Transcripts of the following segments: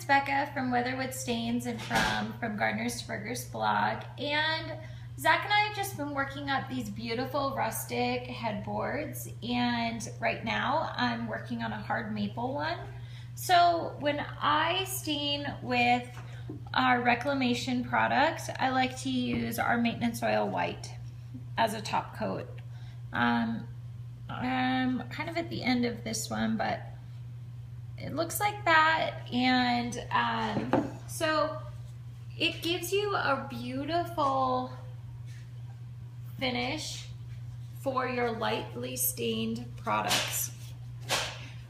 it's Becca from Weatherwood Stains and from Gardeners to Burgers blog. And Zach and I have just been working up these beautiful rustic headboards, and right now I'm working on a hard maple one. So when I stain with our Reclamation product, I like to use our maintenance oil white as a top coat. I'm kind of at the end of this one, but it looks like that, and so it gives you a beautiful finish for your lightly stained products.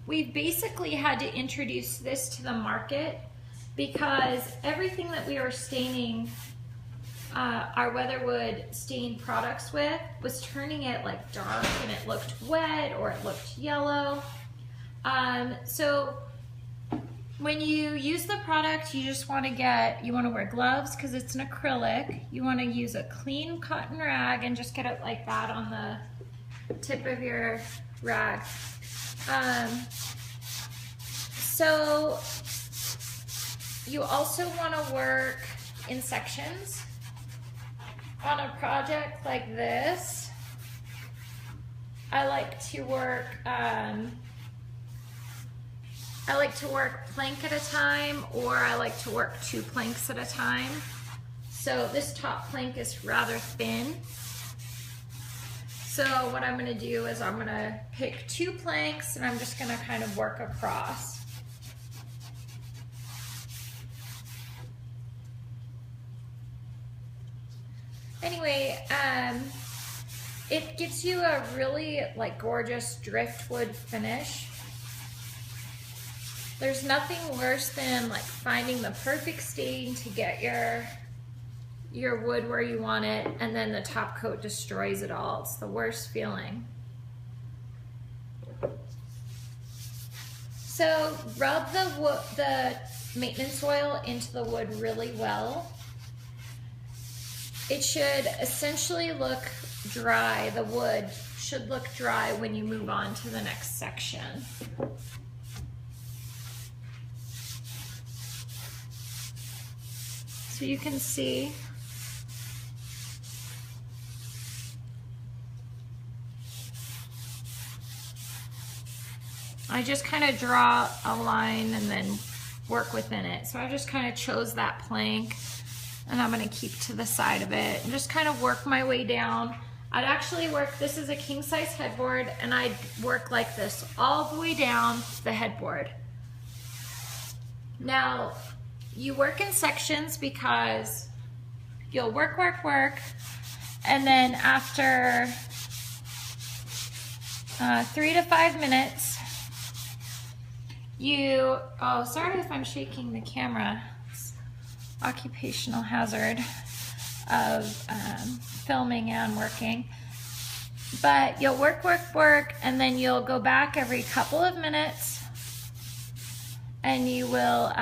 We've basically had to introduce this to the market because everything that we were staining our Weatherwood stained products with was turning it like dark, and it looked wet or it looked yellow. So when you use the product, you just want to wear gloves because it's an acrylic. You want to use a clean cotton rag and just get it like that on the tip of your rag. So you also want to work in sections. On a project like this, I like to work plank at a time, or I like to work 2 planks at a time. So this top plank is rather thin. So what I'm going to do is I'm going to pick 2 planks and I'm just going to kind of work across. Anyway, it gives you a really gorgeous driftwood finish. There's nothing worse than finding the perfect stain to get your wood where you want it, and then the top coat destroys it all. It's the worst feeling. So rub the maintenance oil into the wood really well. It should essentially look dry. The wood should look dry when you move on to the next section. So you can see I just kind of draw a line and then work within it. So I just kind of chose that plank, and I'm going to keep to the side of it and just kind of work my way down. I'd actually work, this is a king size headboard, and I'd work like this all the way down the headboard. Now, you work in sections because you'll work, and then after 3 to 5 minutes, oh, sorry if I'm shaking the camera. Occupational hazard of filming and working. But you'll work, and then you'll go back every couple of minutes, and you will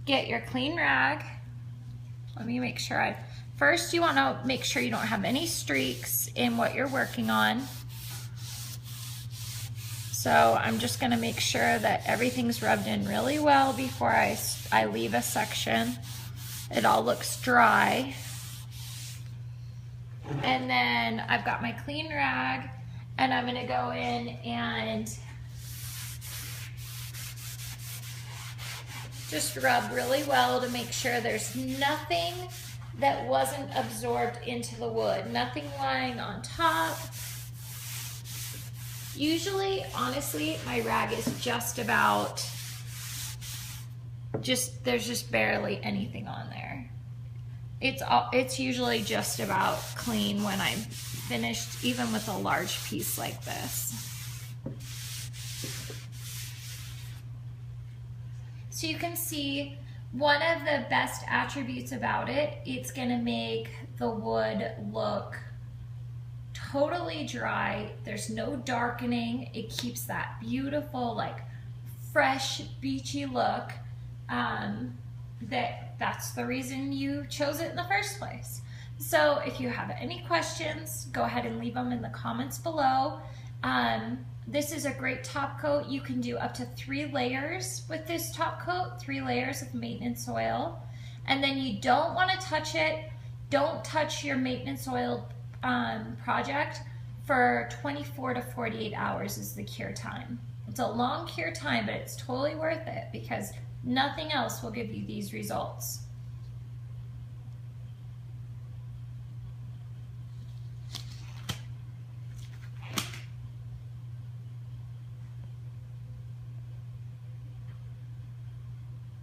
get your clean rag. Let me make sure first you want to make sure you don't have any streaks in what you're working on. So I'm just going to make sure that everything's rubbed in really well before I leave a section. It all looks dry. And then I've got my clean rag, and I'm going to go in and just rub really well to make sure there's nothing that wasn't absorbed into the wood, nothing lying on top. Usually, honestly, my rag is just about, there's just barely anything on there. It's usually just about clean when I'm finished, even with a large piece like this. So you can see one of the best attributes about it, it's gonna make the wood look totally dry. There's no darkening. It keeps that beautiful, fresh, beachy look. That's the reason you chose it in the first place. So if you have any questions, go ahead and leave them in the comments below. This is a great top coat. You can do up to 3 layers with this top coat, 3 layers of maintenance oil. And then you don't want to touch it. Don't touch your maintenance oil project for 24 to 48 hours is the cure time. It's a long cure time, but it's totally worth it because nothing else will give you these results.